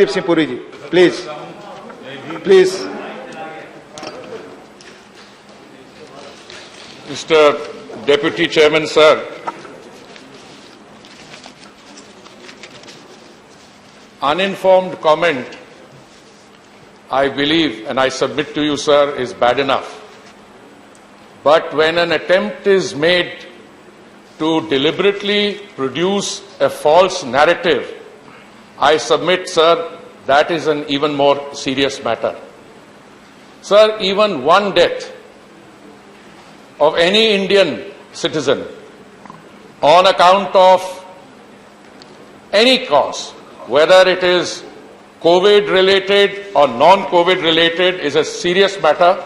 Hardeep Singh Puri ji, please. Please. Mr. Deputy Chairman, sir, uninformed comment, I believe, and I submit to you, sir, is bad enough. But when an attempt is made to deliberately produce a false narrative, I submit, sir, that is an even more serious matter. Sir, even one death of any Indian citizen on account of any cause, whether it is COVID-related or non-COVID-related, is a serious matter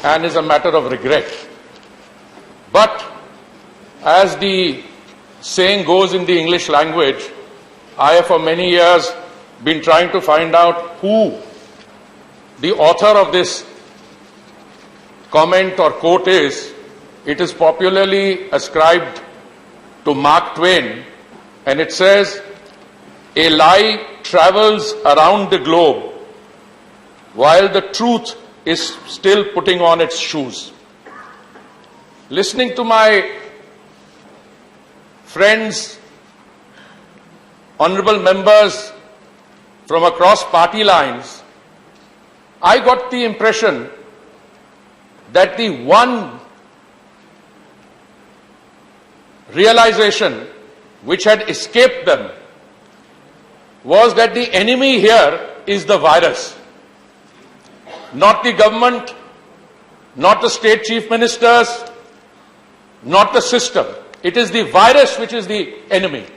and is a matter of regret. But as the saying goes in the English language, I have for many years been trying to find out who the author of this comment or quote is. It is popularly ascribed to Mark Twain, and it says, "A lie travels around the globe while the truth is still putting on its shoes." Listening to my friends, honorable members from across party lines, I got the impression that the one realization which had escaped them was that the enemy here is the virus, not the government, not the state chief ministers, not the system. It is the virus which is the enemy.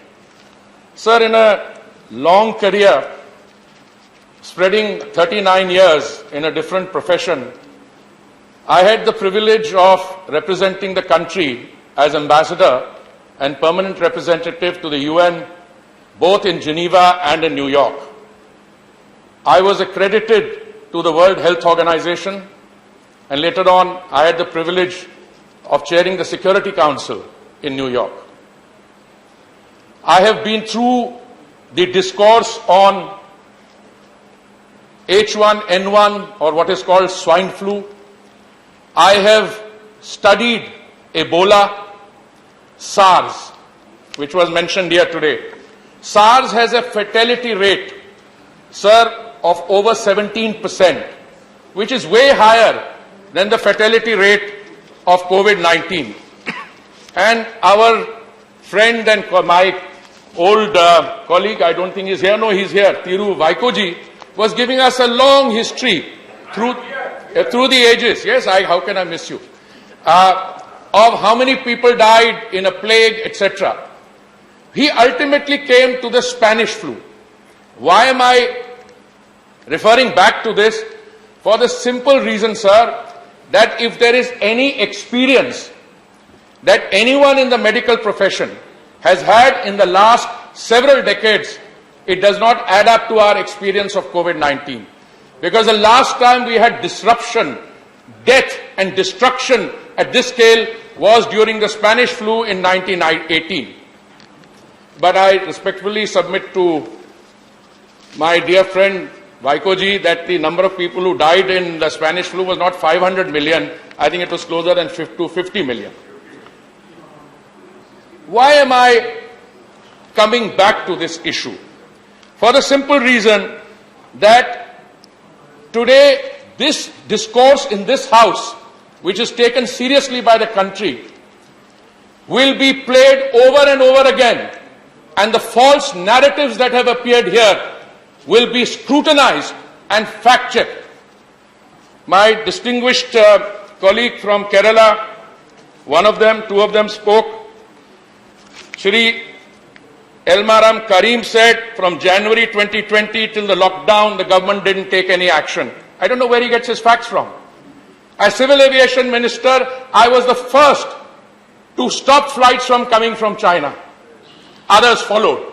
Sir, in a long career, spreading 39 years in a different profession, I had the privilege of representing the country as ambassador and permanent representative to the UN, both in Geneva and in New York. I was accredited to the World Health Organization, and later on I had the privilege of chairing the Security Council in New York. I have been through the discourse on H1N1, or what is called swine flu. I have studied Ebola, SARS, which was mentioned here today. SARS has a fatality rate, sir, of over 17%, which is way higher than the fatality rate of COVID-19. And our friend and my old colleague, I don't think he's here, no, he's here, Thiru Vaikoji, was giving us a long history through the ages. Yes, how can I miss you? Of how many people died in a plague, etc. He ultimately came to the Spanish flu. Why am I referring back to this? For the simple reason, sir, that if there is any experience that anyone in the medical profession has had in the last several decades, it does not add up to our experience of COVID-19. Because the last time we had disruption, death and destruction at this scale was during the Spanish flu in 1918. But I respectfully submit to my dear friend Vaikoji that the number of people who died in the Spanish flu was not 500 million. I think it was closer than 50 million. Why am I coming back to this issue? For the simple reason that today this discourse in this House, which is taken seriously by the country, will be played over and over again, and the false narratives that have appeared here will be scrutinized and fact-checked. My distinguished colleague from Kerala, two of them spoke. Shri Elmaram Karim said from January 2020 till the lockdown, the government didn't take any action. I don't know where he gets his facts from. As Civil Aviation Minister, I was the first to stop flights from coming from China. Others followed.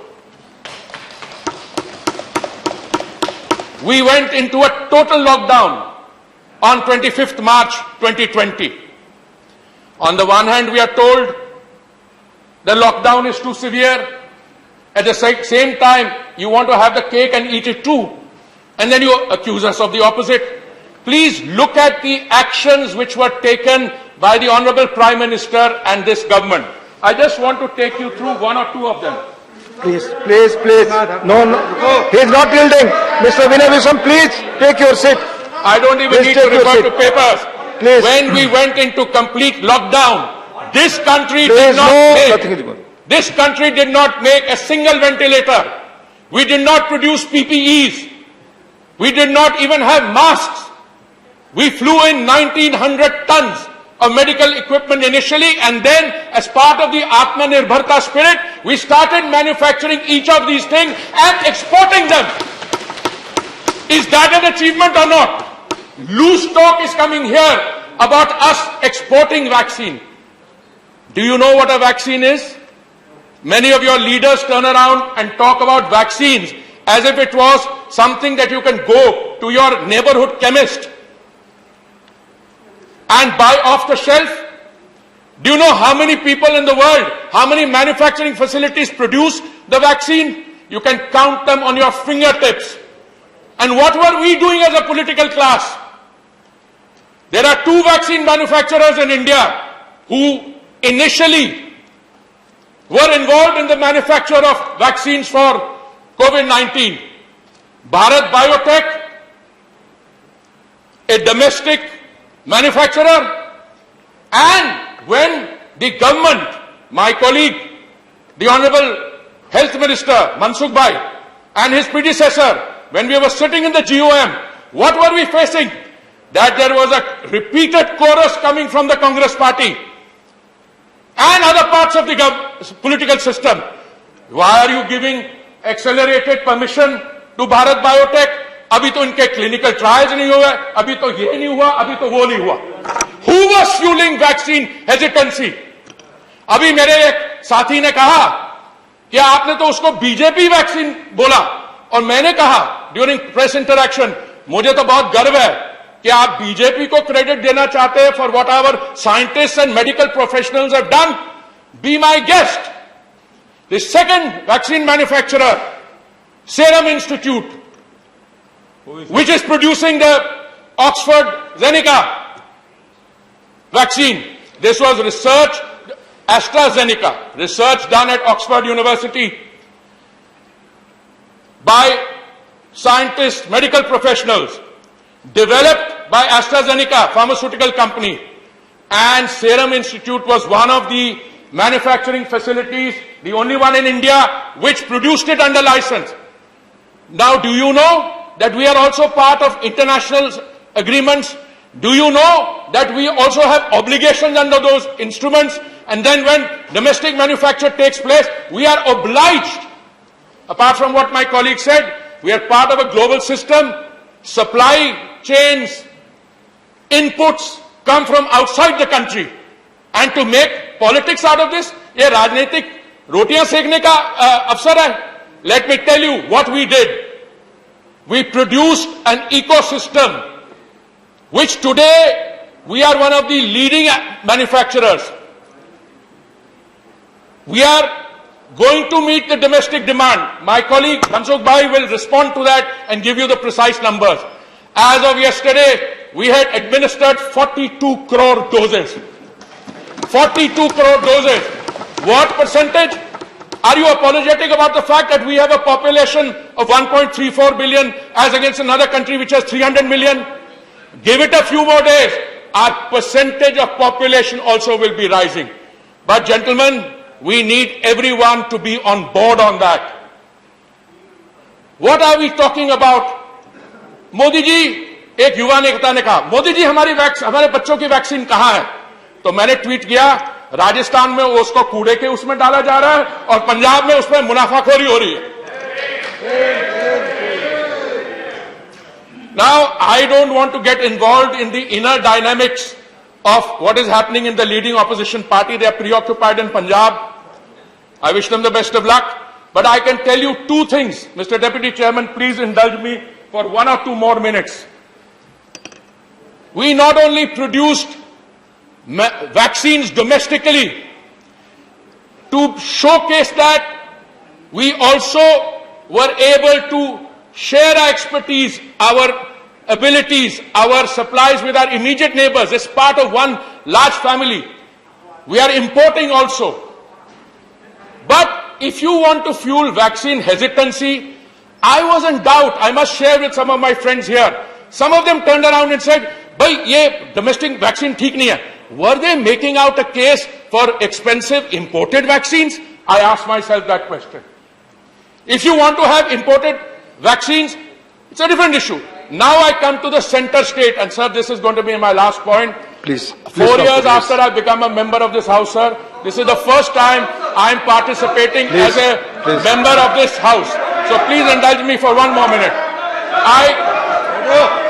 We went into a total lockdown on 25th March 2020. On the one hand, we are told the lockdown is too severe. At the same time, you want to have the cake and eat it too. And then you accuse us of the opposite. Please look at the actions which were taken by the Honorable Prime Minister and this government. I just want to take you through one or two of them. Please. No. He is not yielding. Mr. Vinay Viswam, please take your seat. I don't even Please need to take your refer to seat. papers. Please. When we went into complete lockdown, this country Please, did not nothing is going. This country did not make a single ventilator. We did not produce PPEs. We did not even have masks. We flew in 1,900 tons of medical equipment initially, and then as part of the Atmanirbharta spirit, we started manufacturing each of these things and exporting them. Is that an achievement or not? Loose talk is coming here about us exporting vaccine. Do you know what a vaccine is? Many of your leaders turn around and talk about vaccines as if it was something that you can go to your neighborhood chemist and buy off the shelf. Do you know how many people in the world, how many manufacturing facilities produce the vaccine? You can count them on your fingertips. And what were we doing as a political class? There are 2 vaccine manufacturers in India who initially were involved in the manufacture of vaccines for COVID-19. Bharat Biotech, a domestic manufacturer, and when the government, my colleague, the Honorable Health Minister Mansukh Bhai and his predecessor, when we were sitting in the GOM, what were we facing? That there was a repeated chorus coming from the Congress party and other parts of the political system. Why are you giving accelerated permission to Bharat Biotech? अभी तो इनके clinical trials नहीं हुए, अभी तो ये नहीं हुआ, अभी तो वो नहीं हुआ. Who was fueling vaccine hesitancy? अभी मेरे एक साथी ने कहा कि आपने तो उसको बीजेपी वैक्सीन बोला, और मैंने कहा ड्यूरिंग प्रेस इंटरैक्शन, मुझे तो बहुत गर्व है कि आप बीजेपी को क्रेडिट देना चाहते हैं for what our scientists and medical professionals have done. Be my guest. The second vaccine manufacturer, Serum Institute, which is producing the Oxford Zeneca vaccine. This was research, AstraZeneca, research done at Oxford University by scientists, medical professionals, developed by AstraZeneca pharmaceutical company, and Serum Institute was one of the manufacturing facilities, the only one in India, which produced it under license. Now, do you know that we are also part of international agreements? Do you know that we also have obligations under those instruments? And then when domestic manufacture takes place, we are obliged, apart from what my colleague said, we are part of a global system. Supply chains, inputs come from outside the country. And to make politics out of this, ये राजनीतिक रोटियां सेकने का अवसर है. Let me tell you what we did. We produced an ecosystem which today we are one of the leading manufacturers. We are going to meet the domestic demand. My colleague Mansukh Bhai will respond to that and give you the precise numbers. As of yesterday, we had administered 42 crore doses. 42 crore doses. What percentage? Are you apologetic about the fact that we have a population of 1.34 billion as against another country which has 300 million? Give it a few more days. Our percentage of population also will be rising. But gentlemen, we need everyone to be on board on that. What are we talking about? Modi ji, एक युवा नेता ने कहा, मोदी जी हमारे बच्चों की vaccine कहां है? तो मैंने ट्वीट किया, राजस्थान में उसको कूड़े के उसमें डाला जा रहा है और पंजाब में उसमें मुनाफाखोरी हो रही है. Now, I don't want to get involved in the inner dynamics of what is happening in the leading opposition party. They are preoccupied in Punjab. I wish them the best of luck. But I can tell you two things. Mr. Deputy Chairman, please indulge me for 1 or 2 more minutes. We not only produced vaccines domestically, to showcase that, we also were able to share our expertise, our abilities, our supplies with our immediate neighbors as part of one large family. We are importing also. But if you want to fuel vaccine hesitancy, I was in doubt. I must share with some of my friends here. Some of them turned around and said, "Bhai, ye domestic vaccine theek nahi hai." Were they making out a case for expensive imported vaccines? I asked myself that question. If you want to have imported vaccines, it's a different issue. Now I come to the center state, and sir, this is going to be my last point. Please. 4 years after I've become a member of this house, sir, this is the first time I'm participating as a member of this house. So please indulge me for one more minute.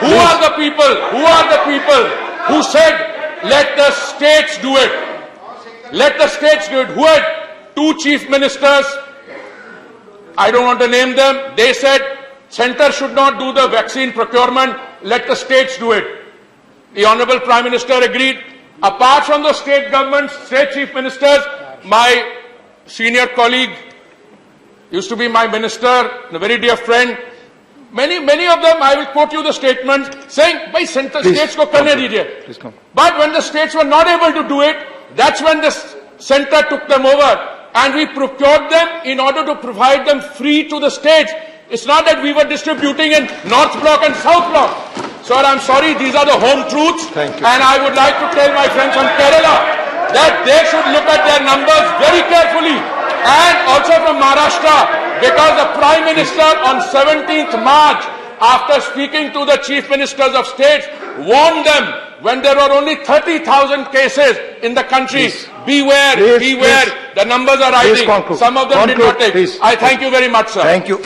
Who are the people who said, let the states do it? Let the states do it. Who had two chief ministers? I don't want to name them. They said, center should not do the vaccine procurement. Let the states do it. The Honorable Prime Minister agreed. Apart from the state governments, state chief ministers, my senior colleague, used to be my minister, a very dear friend, many of them, I will quote you the statements, saying, "Bhai, center states ko karne dijiye." Please come. But when the states were not able to do it, that's when the center took them over, and we procured them in order to provide them free to the states. It's not that we were distributing in North Block and South Block. Sir, I'm sorry, these are the home truths. Thank you. And I would like to tell my friends from Kerala that they should look at their numbers very carefully. And also from Maharashtra, because the Prime Minister on 17th March, after speaking to the Chief Ministers of States, warned them when there were only 30,000 cases in the country. Please. Beware, Please, beware, please. the numbers are Please rising. conclude. Some of them did not take. Please. I thank you very much, sir. Thank you.